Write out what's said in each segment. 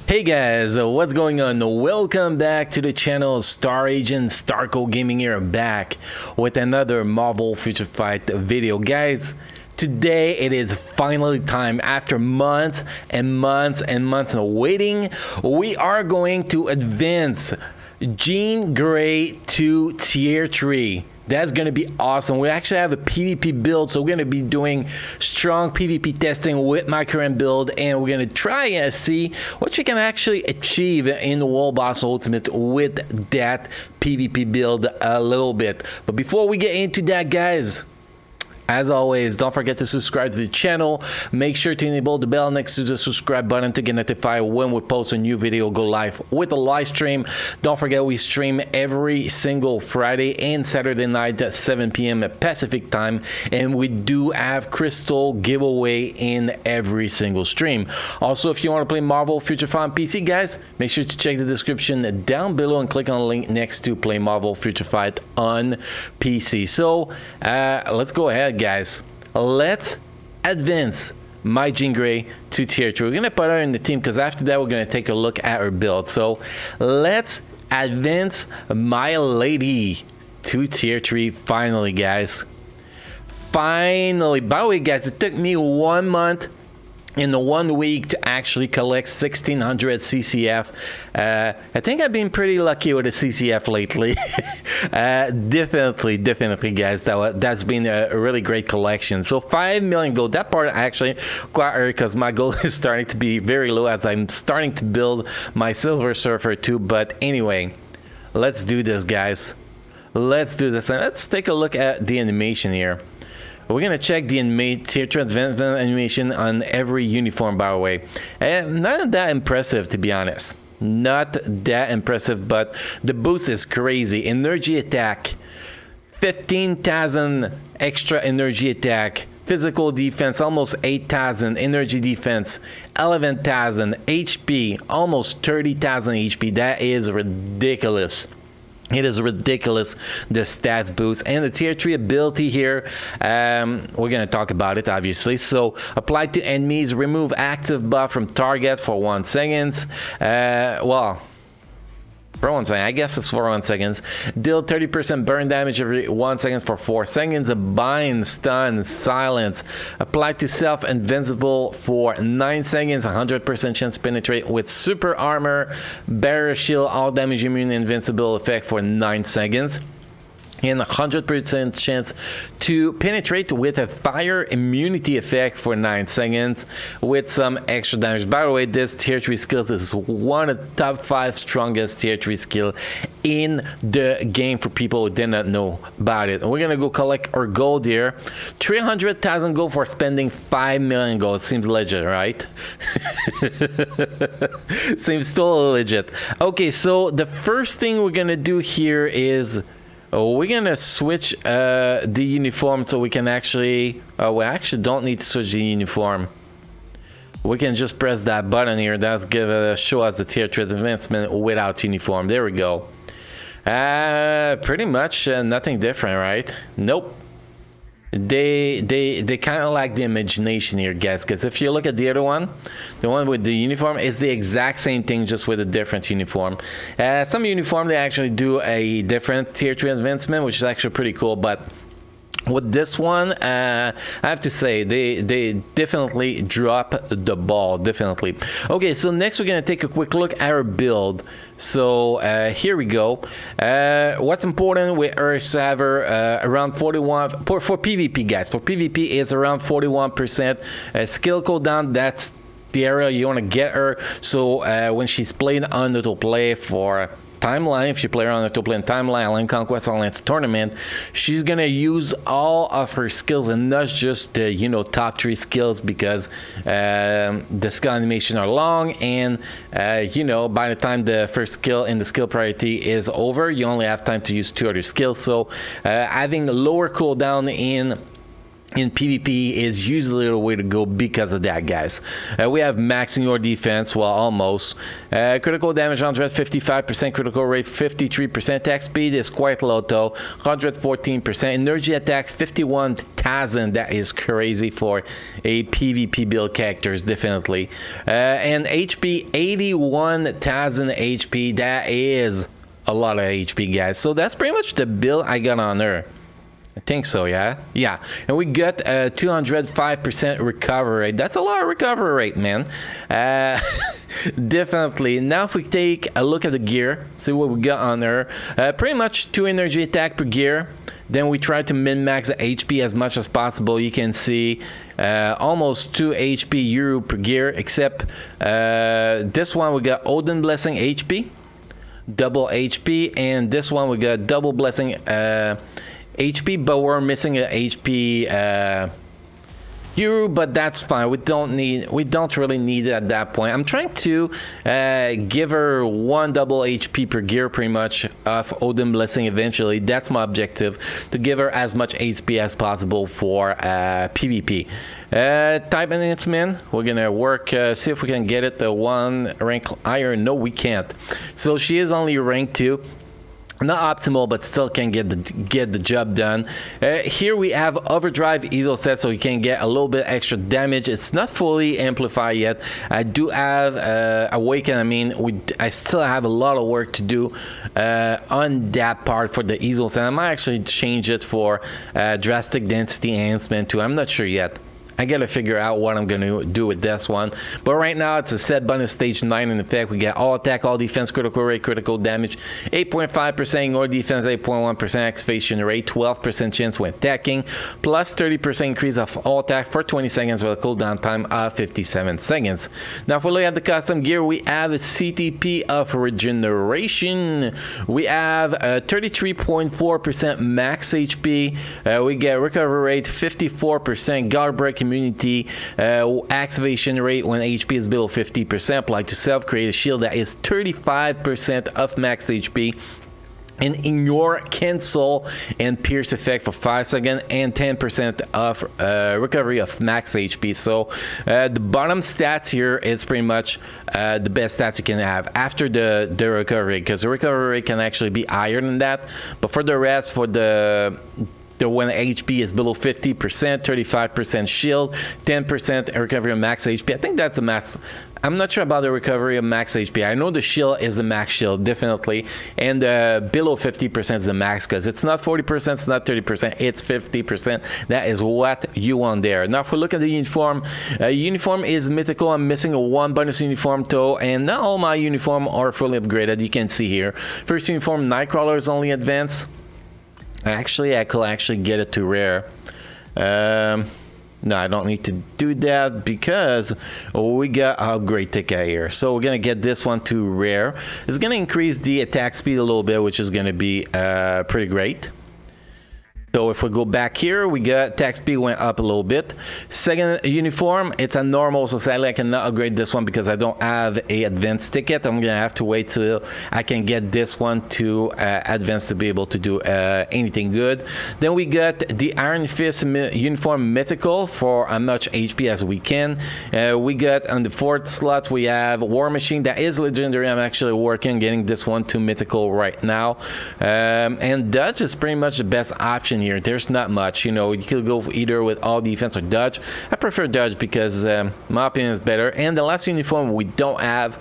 Hey guys, what's going on? Welcome back to the channel. Star Agent Starco Gaming here, back with another Marvel Future Fight video. Guys, today it is finally time. After months and months and months of waiting, we are going to advance Jean Grey to tier 3. That's going to be awesome. We actually have a PvP build, so we're going to be doing strong PvP testing with my current build, and we're going to try and see what you can actually achieve in the World Boss Ultimate with that PvP build a little bit. But before we get into that, guys, as always, don't forget to subscribe to the channel. Make sure to enable the bell next to the subscribe button to get notified when we post a new video, go live with a live stream. Don't forget we stream every single Friday and Saturday night at 7 p.m. Pacific time, and we do have crystal giveaway in every single stream. Also, if you want to play Marvel Future Fight on PC, guys, make sure to check the description down below and click on the link next to play Marvel Future Fight on PC. So let's go ahead, guys. Let's advance my Jean Grey to tier 3. We're gonna put her in the team because after that we're gonna take a look at her build. So let's advance my lady to tier 3 finally, guys. Finally. By the way, guys, it took me 1 month in the 1 week to actually collect 1600 CCF. I think I've been pretty lucky with the CCF lately. Definitely, guys, that's been a really great collection. So 5 million gold. That part actually quite early because my gold is starting to be very low as I'm starting to build my Silver Surfer too. But anyway, let's do this, guys. Let's do this, and let's take a look at the animation here. We're gonna check the tier 3 advancement animation on every uniform, by the way. And not that impressive, to be honest. Not that impressive, but the boost is crazy. Energy attack, 15,000 extra energy attack. Physical defense, almost 8,000. Energy defense, 11,000. HP, almost 30,000 HP. That is ridiculous. It is ridiculous, the stats boost. And the tier 3 ability here, we're going to talk about it, obviously. So, apply to enemies, remove active buff from target for 1 second. Well, for 1 second, I guess it's for 1 second. Deal 30% burn damage every 1 second for 4 seconds. Bind, stun, silence. Apply to self invincible for 9 seconds. 100% chance to penetrate with super armor. Barrier shield, all damage immune invincible effect for 9 seconds. And 100% chance to penetrate with a fire immunity effect for 9 seconds with some extra damage. By the way, this tier 3 skills is one of the top 5 strongest tier 3 skill in the game for people who did not know about it. And we're gonna go collect our gold here. 300,000 gold for spending 5 million gold. Seems legit, right? Seems totally legit. Okay, so the first thing we're gonna do here is we're gonna switch the uniform so we can actually we actually don't need to switch the uniform. We can just press that button here. That's gonna show us the tier 3 advancement without uniform. There we go. Pretty much nothing different, right? Nope. They kind of lack the imagination here, guys, because if you look at the other one, the one with the uniform is the exact same thing, just with a different uniform. Some uniform they actually do a different tier 3 advancement, which is actually pretty cool, but with this one, I have to say they definitely drop the ball, definitely. Okay, so next we're gonna take a quick look at our build. So here we go. What's important with her is to have her around 41 for PvP, guys. For PvP is around 41% skill cooldown. That's the area you want to get her. So when she's playing on the play for Timeline, if you play around to play in Timeline, Alliance Conquest, Alliance Tournament, she's gonna use all of her skills and not just the top 3 skills, because the skill animation are long, and by the time the first skill in the skill priority is over, you only have time to use 2 other skills. So having a lower cooldown in in PvP is usually the way to go because of that, guys. We have maxing your defense, well, almost. Critical damage 155%, critical rate 53%, attack speed is quite low though, 114%. Energy attack 51,000, that is crazy for a PvP build characters, definitely. And HP 81,000 HP, that is a lot of HP, guys. So that's pretty much the build I got on her. I think so, yeah. Yeah, and we got 205% recovery rate. That's a lot of recovery rate, man. Definitely. Now if we take a look at the gear, see what we got on her. Pretty much 2 energy attack per gear. Then we try to min-max the HP as much as possible. You can see almost 2 HP euro per gear, except this one we got Odin Blessing HP, double HP, and this one we got double Blessing HP, but we're missing a HP hero, but that's fine. We don't really need it at that point. I'm trying to give her 1 double HP per gear pretty much of Odin Blessing eventually. That's my objective, to give her as much HP as possible for PvP. Type enhancement, we're gonna work, see if we can get it 1 rank higher. No, we can't. So she is only rank 2. Not optimal, but still can get the job done. Here we have Overdrive ESO set, so you can get a little bit extra damage. It's not fully amplified yet. I do have Awaken. I mean, I still have a lot of work to do on that part for the ESO set. I might actually change it for Drastic Density Enhancement too. I'm not sure yet. I gotta figure out what I'm gonna do with this one. But right now it's a set bonus stage 9 in effect. We get all attack, all defense, critical rate, critical damage, 8.5% ignore defense, 8.1% activation rate, 12% chance when attacking, plus 30% increase of all attack for 20 seconds with a cooldown time of 57 seconds. Now if we look at the custom gear, we have a CTP of regeneration. We have 33.4% max HP. We get recovery rate 54%, guard break immunity, activation rate when HP is below 50%, apply to self, create a shield that is 35% of max HP, and ignore, cancel, and pierce effect for 5 seconds, and 10% of recovery of max HP. So the bottom stats here is pretty much the best stats you can have after the recovery, because the recovery rate can actually be higher than that. But for the rest, for the when HP is below 50%, 35% shield, 10% recovery of max HP. I think that's the max. I'm not sure about the recovery of max HP. I know the shield is the max shield, definitely. And below 50% is the max, because it's not 40%, it's not 30%, it's 50%. That is what you want there. Now, if we look at the uniform, uniform is mythical. I'm missing a 1 bonus uniform though, and not all my uniform are fully upgraded. You can see here. First uniform, Nightcrawler is only advanced. Actually, I could actually get it to rare. No, I don't need to do that because we got a upgrade ticket here. So we're gonna get this one to rare. It's gonna increase the attack speed a little bit, which is gonna be pretty great. So if we go back here, we got attack speed went up a little bit. Second uniform, it's a normal, so sadly I cannot upgrade this one because I don't have a advanced ticket. I'm gonna have to wait till I can get this one to advanced to be able to do anything good. Then we got the Iron Fist uniform mythical for as much HP as we can. We got on the 4th slot, we have War Machine that is legendary. I'm actually working getting this one to mythical right now. And Dodge is pretty much the best option here. There's not much, you know, you could go either with all defense or dodge. I prefer dodge because my opinion is better. And the last uniform we don't have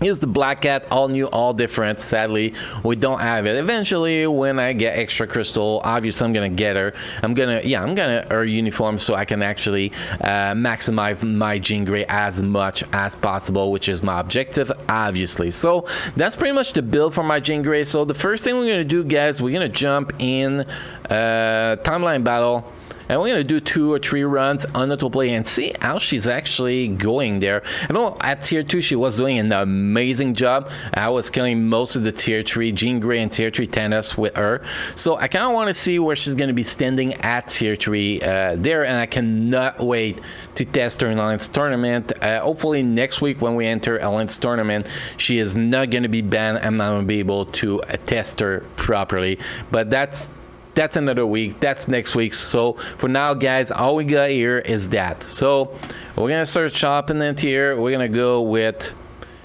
is the Black Cat, all new, all different. Sadly, we don't have it. Eventually, when I get extra crystal, obviously I'm gonna get her. I'm gonna her uniform so I can actually maximize my Jean Grey as much as possible, which is my objective, obviously. So that's pretty much the build for my Jean Grey. So the first thing we're gonna do, guys, we're gonna jump in timeline battle. And we're gonna do 2 or 3 runs on autoplay and see how she's actually going there. I know at tier 2 she was doing an amazing job. I was killing most of the tier 3 Jean Grey and tier 3 Thanos with her. So I kind of want to see where she's gonna be standing at tier 3 there, and I cannot wait to test her in Alliance Tournament. Hopefully next week when we enter Alliance Tournament, she is not gonna be banned. I'm not gonna be able to test her properly. But that's that's another week. That's next week. So for now, guys, all we got here is that. So we're gonna start shopping it here. We're gonna go with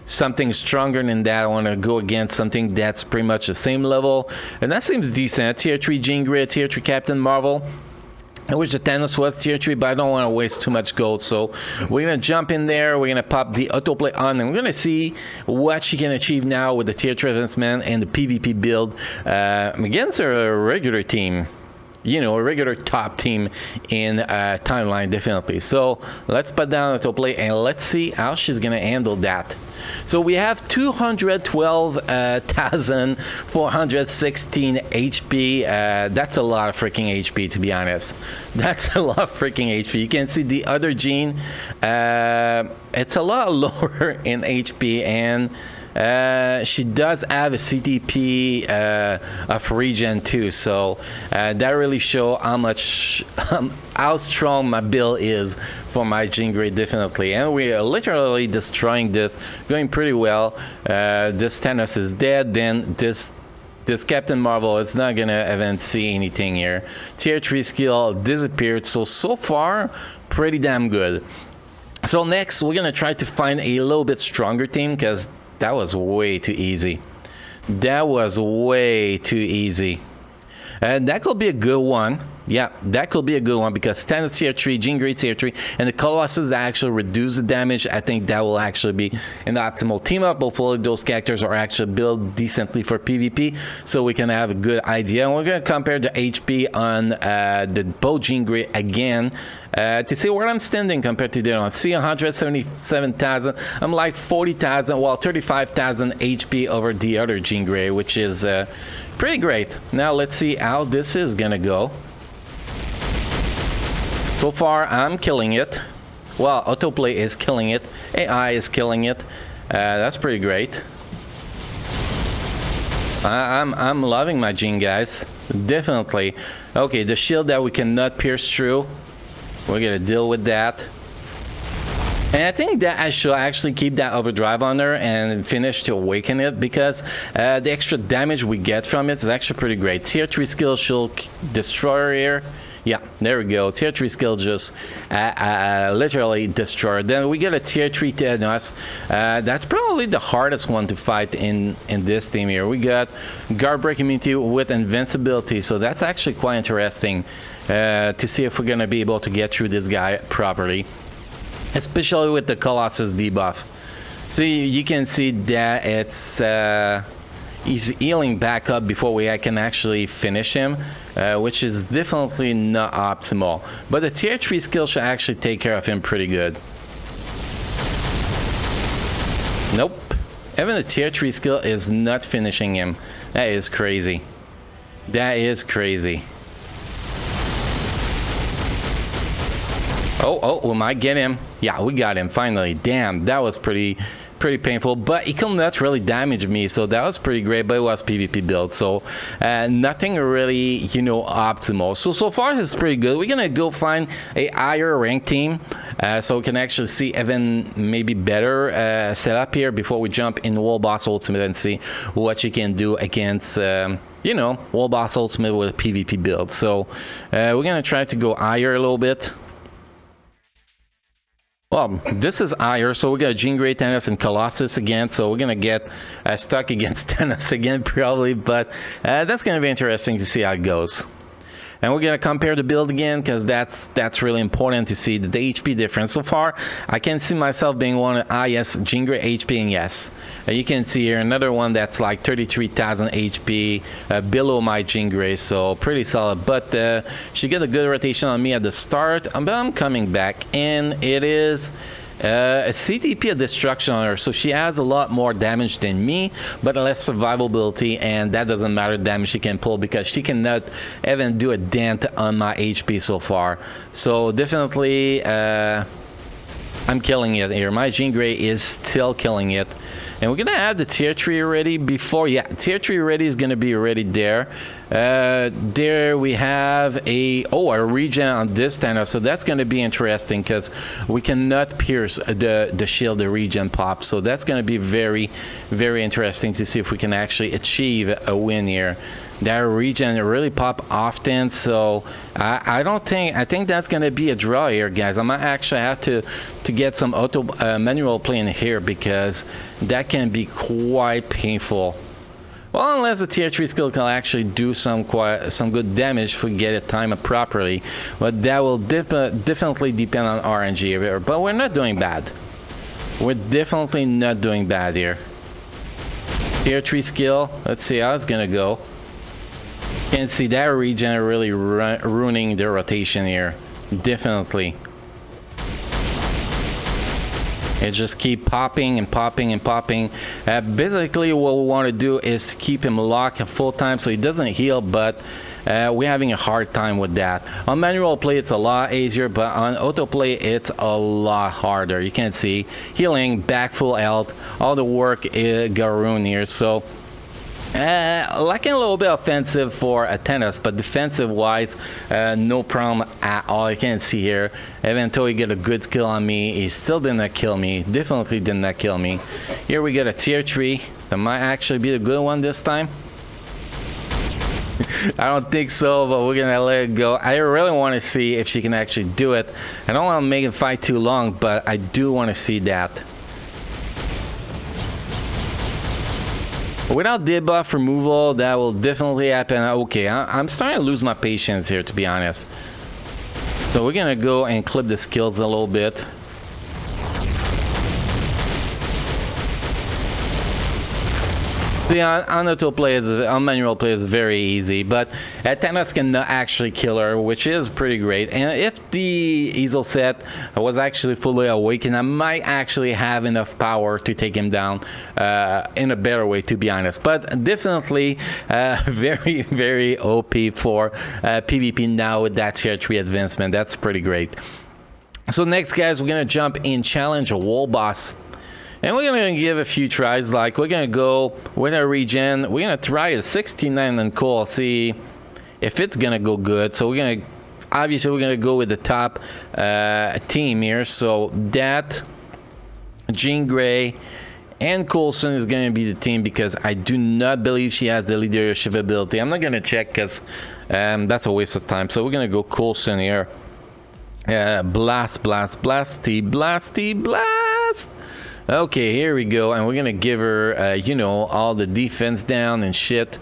something stronger than that. I want to go against something that's pretty much the same level, and that seems decent. Tier 3 Jean Grey, Tier 3 Captain Marvel. I wish the Thanos was Tier 3, but I don't want to waste too much gold. So we're going to jump in there. We're going to pop the autoplay on, and we're going to see what she can achieve now with the Tier 3 Advancement and the PvP build against a regular team. You know, a regular top team in Timeline, definitely. So let's put down autoplay, and let's see how she's going to handle that. So we have 212,416 HP. That's a lot of freaking HP, to be honest. That's a lot of freaking HP. You can see the other Jean. It's a lot lower in HP, and she does have a CTP of regen too, so that really shows how much how strong my build is for my Jean Grey, definitely. And we are literally destroying this, going pretty well. This Thanos is dead. Then this Captain Marvel is not gonna even see anything here. Tier 3 skill disappeared, so far pretty damn good. So next we're gonna try to find a little bit stronger team, because that was way too easy. That was way too easy. And that could be a good one. Yeah, that could be a good one, because Thanos Tier 3, Jean Grey Tier 3, and the Colossus that actually reduce the damage. I think that will actually be an optimal team up. Hopefully those characters are actually built decently for PvP, so we can have a good idea. And we're going to compare the HP on the both Jean Grey again, to see where I'm standing compared to the other one. See, 177,000. I'm like 40,000, well, 35,000 HP over the other Jean Grey, which is pretty great. Now let's see how this is gonna go. So far, I'm killing it. Well, autoplay is killing it. AI is killing it. That's pretty great. I'm loving my Jean, guys. Definitely. Okay, the shield that we cannot pierce through. We're gonna deal with that. And I think that I should actually keep that overdrive on her and finish to awaken it, because the extra damage we get from it is actually pretty great. Tier 3 skill should destroy her here. Yeah, there we go. Tier 3 skill just literally destroyed. Then we get a Tier 3 Thanos. That's probably the hardest one to fight in this team here. We got guard break immunity with invincibility, so that's actually quite interesting to see if we're going to be able to get through this guy properly, especially with the Colossus debuff. See, you can see that it's he's healing back up before I can actually finish him, which is definitely not optimal. But the Tier 3 skill should actually take care of him pretty good. Nope. Even the Tier 3 skill is not finishing him. That is crazy. That is crazy. Oh, we might get him. Yeah, we got him finally. Damn, that was pretty painful, but he could not really damage me, so that was pretty great. But it was PvP build, so nothing really, you know, optimal. So far this is pretty good. We're gonna go find a higher ranked team, so we can actually see even maybe better setup here before we jump in World Boss Ultimate and see what you can do against you know, World Boss Ultimate with a PvP build. So we're gonna try to go higher a little bit. Well, this is higher, so we got Jean Grey, Thanos, and Colossus again, so we're gonna get stuck against Thanos again probably, but that's gonna be interesting to see how it goes. And we're gonna compare the build again, because that's really important to see the HP difference. So far I can see myself being one of the highest Jean Grey HP, and yes, you can see here another one that's like 33,000 HP below my Jean Grey, so pretty solid. But she got a good rotation on me at the start, but I'm coming back, and it is a CTP of destruction on her, so she has a lot more damage than me, but less survivability, and that doesn't matter the damage she can pull, because she cannot even do a dent on my HP so far. So definitely I'm killing it here. My Jean Grey is still killing it. And we're gonna have the Tier 3 already before, yeah, Tier 3 already is gonna be already there. There we have a regen on this Thanos, so that's gonna be interesting, because we cannot pierce the shield, the regen pop, so that's gonna be very, very interesting to see if we can actually achieve a win here. that regen really pop often, so I think that's gonna be a draw here, guys. I might actually have to get some auto manual play in here, because that can be quite painful. Well, unless the tier 3 skill can actually do some good damage if we get it timed properly, but that will definitely depend on RNG here. But we're not doing bad. We're definitely not doing bad here. Tier 3 skill, let's see how it's gonna go. You can see that regen really ruining the rotation here. Definitely. It just keep popping and popping and popping. Basically what we want to do is keep him locked full time so he doesn't heal, but we're having a hard time with that. On manual play it's a lot easier, but on autoplay it's a lot harder. You can see healing, back full health, all the work got ruined here. So lacking a little bit offensive for Athenos, but defensive wise, no problem at all. You can see here, even though he get a good skill on me, he still did not kill me. Definitely did not kill me. Here we get a tier 3. That might actually be a good one this time. I don't think so, but we're gonna let it go. I really want to see if she can actually do it. I don't want to make it fight too long, but I do want to see that. Without debuff removal, that will definitely happen. Okay, I'm starting to lose my patience here, to be honest. So we're gonna go and clip the skills a little bit. See, on autoplay, on manual play is very easy, but Athenos can actually kill her, which is pretty great. And if the Ezel set was actually fully awakened, I might actually have enough power to take him down in a better way, to be honest. But definitely very, very OP for PvP now with that tier 3 advancement. That's pretty great. So next, guys, we're gonna jump in challenge a wall boss. And we're gonna give a few tries. Like, we're gonna go with a regen. We're gonna try a 69 and Cole, see if it's gonna go good. So we're gonna, obviously we're gonna go with the top team here. So that, Jean Grey and Coulson is gonna be the team, because I do not believe she has the leadership ability. I'm not gonna check, because that's a waste of time. So we're gonna go Coulson here. Blast, blast, blasty, blasty, blast. Okay, here we go, and we're gonna give her, you know, all the defense down and shit.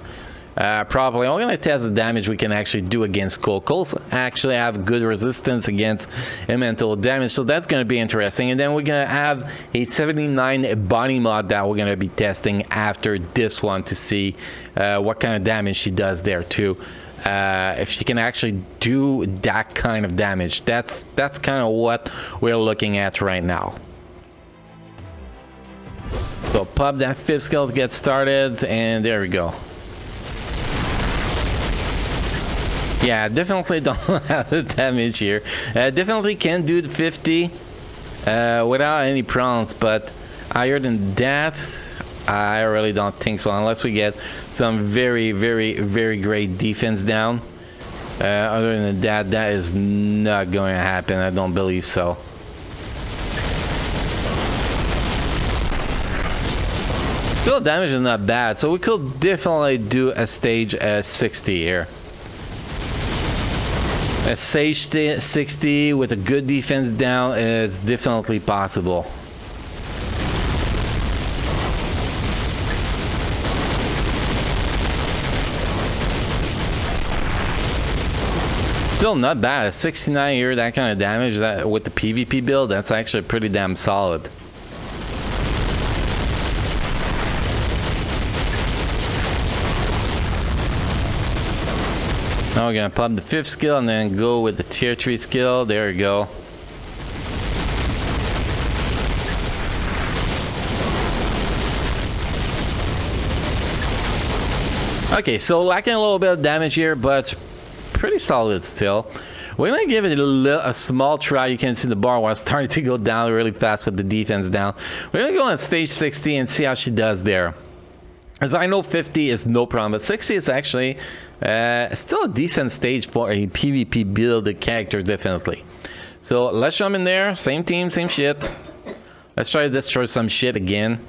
Probably, I'm gonna test the damage we can actually do against Cole. Cole's actually have good resistance against elemental damage, so that's gonna be interesting. And then we're gonna have a 79 body mod that we're gonna be testing after this one to see what kind of damage she does there too. If she can actually do that kind of damage, that's kind of what we're looking at right now. So pop that 5th skill to get started, and there we go. Yeah, definitely don't have the damage here. Definitely can do the 50 without any problems, but higher than that, I really don't think so, unless we get some very, very, very great defense down. Other than that, that is not going to happen. I don't believe so. Still, damage is not bad, so we could definitely do a stage 60 here. A stage 60 with a good defense down is definitely possible. Still not bad. A 69 here, that kind of damage, that with the PvP build, that's actually pretty damn solid. Now we're gonna pop the 5th skill and then go with the tier 3 skill. There we go. Okay, so lacking a little bit of damage here, but pretty solid still. We're gonna give it a small try. You can see the bar was starting to go down really fast with the defense down. We're gonna go on stage 60 and see how she does there. As I know, 50 is no problem, but 60 is actually still a decent stage for a PvP build character, definitely. So let's jump in there. Same team, same shit. Let's try to destroy some shit again.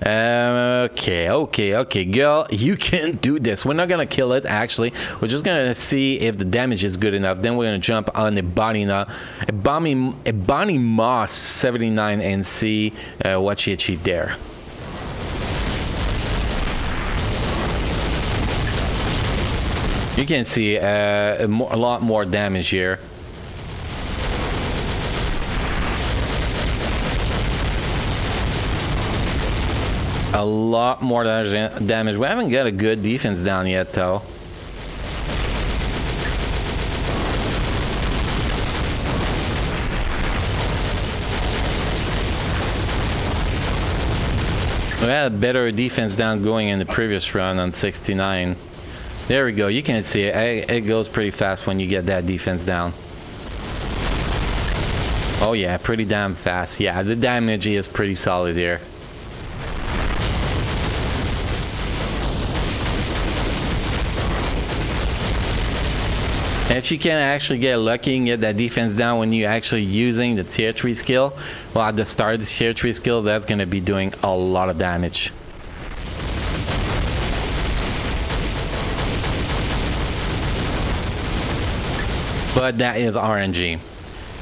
Okay, girl, you can do this. We're not gonna kill it, actually. We're just gonna see if the damage is good enough. Then we're gonna jump on Ebony Moss 79 and see what she achieved there. You can see a lot more damage here. A lot more damage. We haven't got a good defense down yet, though. We had a better defense down going in the previous run on 69. There we go. You can see it. It goes pretty fast when you get that defense down. Oh yeah, pretty damn fast. Yeah, the damage is pretty solid here. And if you can actually get lucky and get that defense down when you're actually using the tier 3 skill, well, at the start of the tier 3 skill, that's going to be doing a lot of damage. But that is RNG.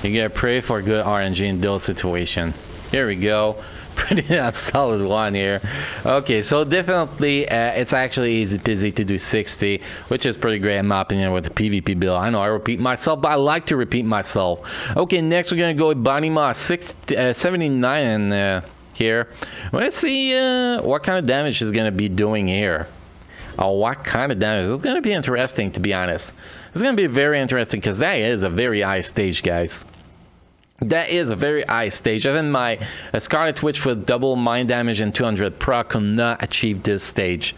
You gotta pray for good RNG in those situations. Here we go. Pretty solid one here. Okay, so definitely it's actually easy peasy to do 60, which is pretty great in my opinion with the PvP build. I know I repeat myself, but I like to repeat myself. Okay, next we're gonna go with Bonnie Moss 79 here. Let's see what kind of damage is gonna be doing here. Oh, what kind of damage? It's gonna be interesting, to be honest. It's gonna be very interesting because that is a very high stage, guys. That is a very high stage. Even my Scarlet Witch with double mind damage and 200 proc could not achieve this stage.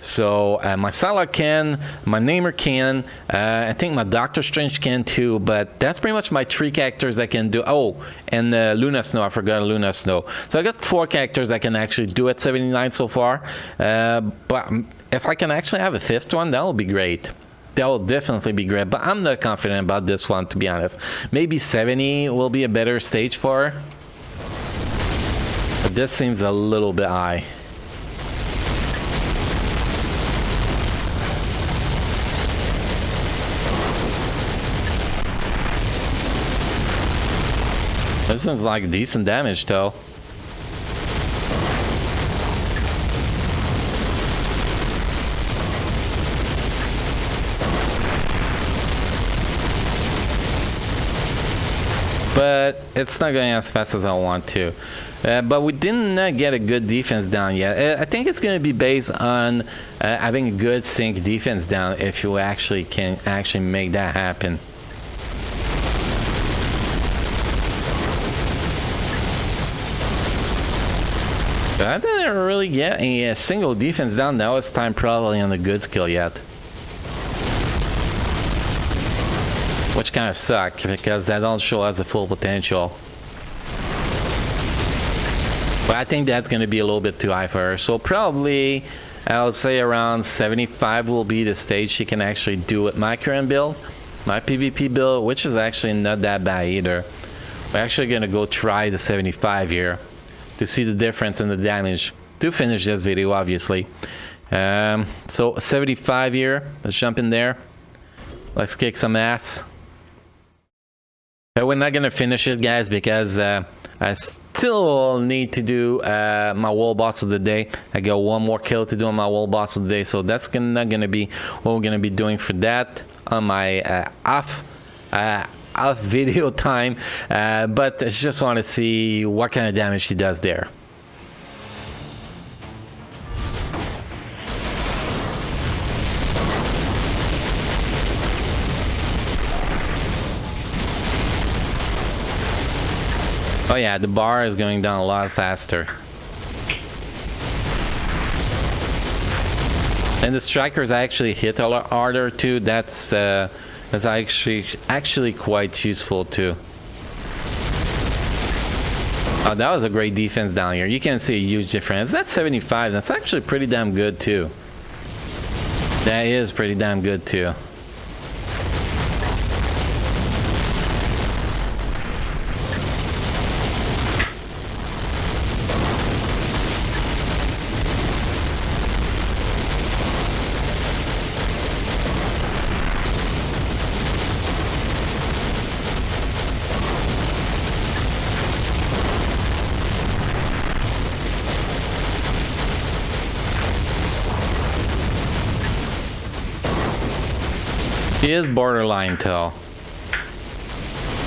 So my Psylocke can, my Namer can, I think my Doctor Strange can too, but that's pretty much my 3 characters that can do. Oh, and Luna Snow, I forgot Luna Snow. So I got 4 characters that can actually do at 79 so far. But if I can actually have a 5th one, that will be great. That will definitely be great, but I'm not confident about this one, to be honest. Maybe 70 will be a better stage for her. But this seems a little bit high. This seems like decent damage, though. But it's not going as fast as I want to. But we didn't get a good defense down yet. I think it's going to be based on having a good sync defense down if you actually can make that happen. But I didn't really get a single defense down. That was time probably on the good skill yet. Which kind of suck because that don't show us the full potential. But I think that's going to be a little bit too high for her. So probably I would say around 75 will be the stage she can actually do with my current build. My PvP build, which is actually not that bad either. We're actually going to go try the 75 here to see the difference in the damage to finish this video, obviously. So 75 here. Let's jump in there. Let's kick some ass. We're not gonna finish it, guys, because I still need to do my wall boss of the day. I got one more kill to do on my wall boss of the day, so that's not gonna be what we're gonna be doing for that on my off video time. But I just want to see what kind of damage she does there. Oh yeah, the bar is going down a lot faster. And the strikers actually hit a lot harder too. That's actually quite useful too. Oh, that was a great defense down here. You can see a huge difference. That's 75. That's actually pretty damn good too. That is pretty damn good too. She is borderline tall.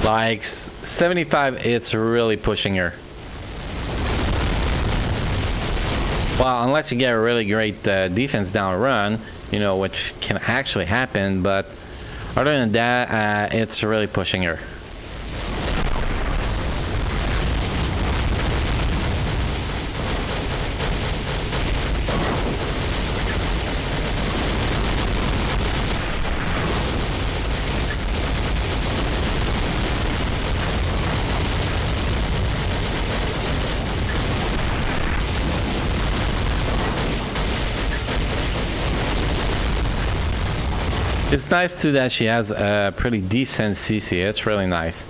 Like 75, it's really pushing her. Well, unless you get a really great defense down run, you know, which can actually happen, but other than that, it's really pushing her. It's nice too that she has a pretty decent CC. It's really nice.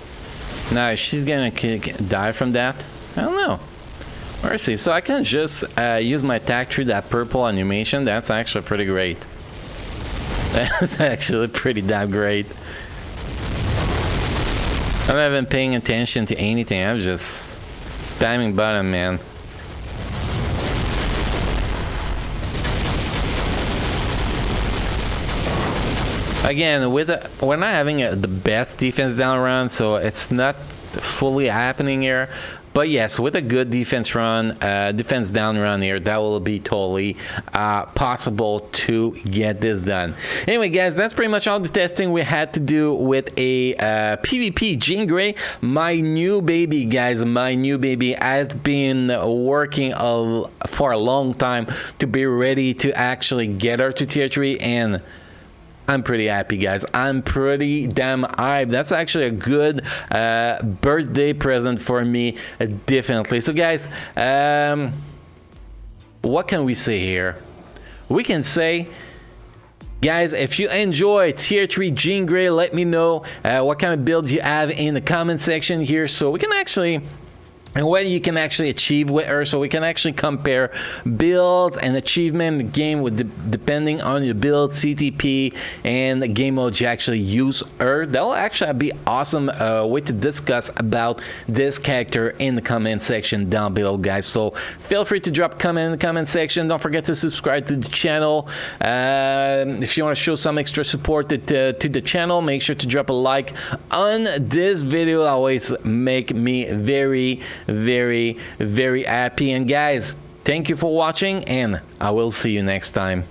Now, if she's gonna die from that, I don't know. We'll see. So I can just use my attack through that purple animation. That's actually pretty great. That's actually pretty damn great. I'm not even paying attention to anything. I'm just spamming button, man. Again, we're not having the best defense down run, so it's not fully happening here. But yes, with a good defense run, defense down run here, that will be totally possible to get this done. Anyway, guys, that's pretty much all the testing we had to do with a PvP Jean Grey. My new baby, guys, my new baby. I've been working for a long time to be ready to actually get her to tier 3, and I'm pretty happy, guys. I'm pretty damn hyped. That's actually a good birthday present for me, definitely. So, guys, what can we say here? We can say, guys, if you enjoy tier 3 Jean Grey, let me know what kind of build you have in the comment section here, so we can actually, and what you can actually achieve with her, so we can actually compare builds and achievement in the game with depending on your build, CTP, and the game mode you actually use her. That will actually be awesome way to discuss about this character in the comment section down below, guys. So feel free to drop a comment in the comment section. Don't forget to subscribe to the channel. If you want to show some extra support to the channel, make sure to drop a like on this video. Always make me very happy. And guys, thank you for watching, and I will see you next time.